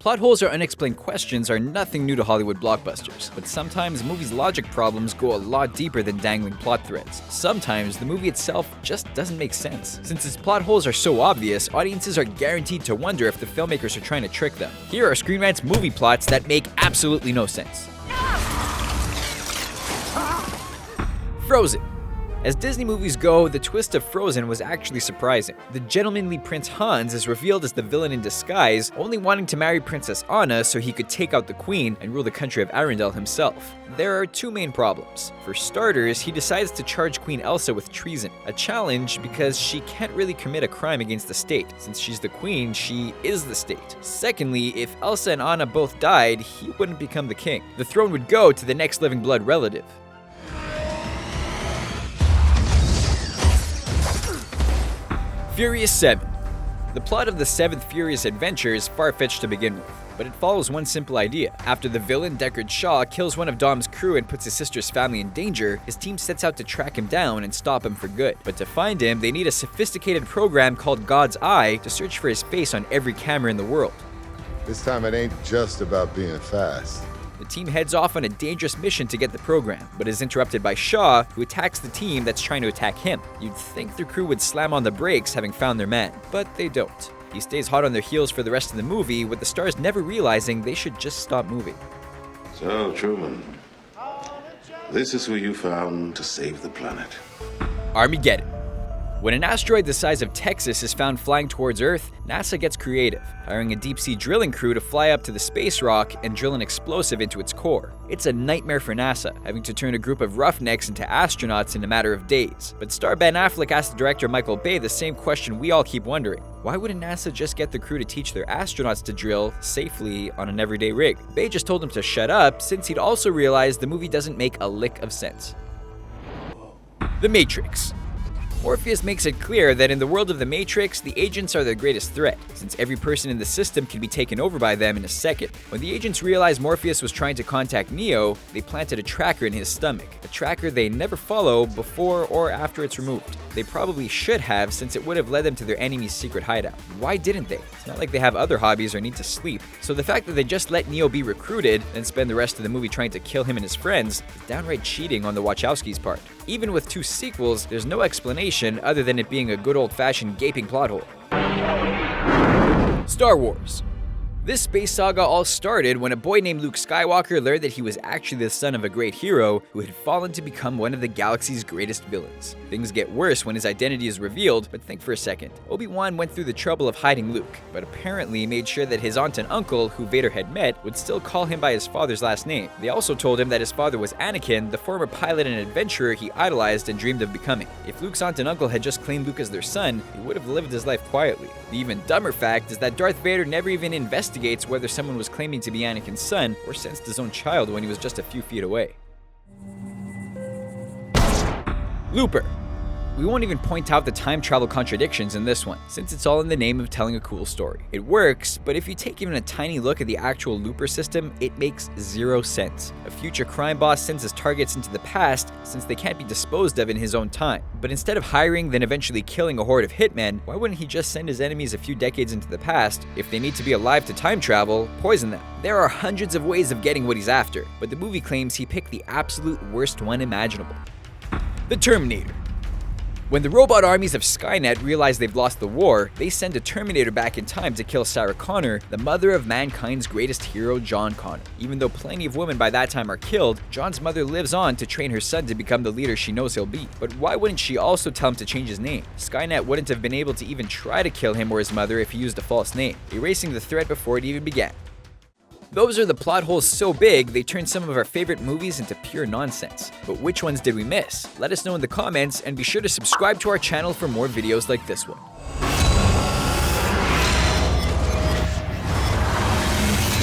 Plot holes or unexplained questions are nothing new to Hollywood blockbusters, but sometimes movies' logic problems go a lot deeper than dangling plot threads. Sometimes the movie itself just doesn't make sense. Since its plot holes are so obvious, audiences are guaranteed to wonder if the filmmakers are trying to trick them. Here are Screen Rant's movie plots that make absolutely no sense. Frozen. As Disney movies go, the twist of Frozen was actually surprising. The gentlemanly Prince Hans is revealed as the villain in disguise, only wanting to marry Princess Anna so he could take out the queen and rule the country of Arendelle himself. There are two main problems. For starters, he decides to charge Queen Elsa with treason, a challenge because she can't really commit a crime against the state. Since she's the queen, she is the state. Secondly, if Elsa and Anna both died, he wouldn't become the king. The throne would go to the next living blood relative. Furious 7. The plot of the 7th Furious adventure is far-fetched to begin with, but it follows one simple idea. After the villain Deckard Shaw kills one of Dom's crew and puts his sister's family in danger, his team sets out to track him down and stop him for good. But to find him, they need a sophisticated program called God's Eye to search for his face on every camera in the world. This time it ain't just about being fast. The team heads off on a dangerous mission to get the program, but is interrupted by Shaw, who attacks the team that's trying to attack him. You'd think the crew would slam on the brakes having found their man, but they don't. He stays hot on their heels for the rest of the movie, with the stars never realizing they should just stop moving. So, Truman, this is who you found to save the planet. Armageddon. When an asteroid the size of Texas is found flying towards Earth, NASA gets creative, hiring a deep-sea drilling crew to fly up to the space rock and drill an explosive into its core. It's a nightmare for NASA, having to turn a group of roughnecks into astronauts in a matter of days. But star Ben Affleck asked director Michael Bay the same question we all keep wondering. Why wouldn't NASA just get the crew to teach their astronauts to drill safely on an everyday rig? Bay just told them to shut up, since he'd also realized the movie doesn't make a lick of sense. The Matrix. Morpheus makes it clear that in the world of the Matrix, the agents are their greatest threat, since every person in the system can be taken over by them in a second. When the agents realized Morpheus was trying to contact Neo, they planted a tracker in his stomach, a tracker they never follow before or after it's removed. They probably should have, since it would have led them to their enemy's secret hideout. Why didn't they? It's not like they have other hobbies or need to sleep. So the fact that they just let Neo be recruited, then spend the rest of the movie trying to kill him and his friends, is downright cheating on the Wachowskis' part. Even with 2 sequels, there's no explanation other than it being a good old-fashioned gaping plot hole. Star Wars. This space saga all started when a boy named Luke Skywalker learned that he was actually the son of a great hero who had fallen to become one of the galaxy's greatest villains. Things get worse when his identity is revealed, but think for a second. Obi-Wan went through the trouble of hiding Luke, but apparently made sure that his aunt and uncle, who Vader had met, would still call him by his father's last name. They also told him that his father was Anakin, the former pilot and adventurer he idolized and dreamed of becoming. If Luke's aunt and uncle had just claimed Luke as their son, he would have lived his life quietly. The even dumber fact is that Darth Vader never even investigates whether someone was claiming to be Anakin's son or sensed his own child when he was just a few feet away. Looper. We won't even point out the time travel contradictions in this one, since it's all in the name of telling a cool story. It works, but if you take even a tiny look at the actual Looper system, it makes zero sense. A future crime boss sends his targets into the past since they can't be disposed of in his own time. But instead of hiring then eventually killing a horde of hitmen, why wouldn't he just send his enemies a few decades into the past? If they need to be alive to time travel, poison them. There are hundreds of ways of getting what he's after, but the movie claims he picked the absolute worst one imaginable. The Terminator. When the robot armies of Skynet realize they've lost the war, they send a Terminator back in time to kill Sarah Connor, the mother of mankind's greatest hero, John Connor. Even though plenty of women by that time are killed, John's mother lives on to train her son to become the leader she knows he'll be. But why wouldn't she also tell him to change his name? Skynet wouldn't have been able to even try to kill him or his mother if he used a false name, erasing the threat before it even began. Those are the plot holes so big, they turn some of our favorite movies into pure nonsense. But which ones did we miss? Let us know in the comments, and be sure to subscribe to our channel for more videos like this one.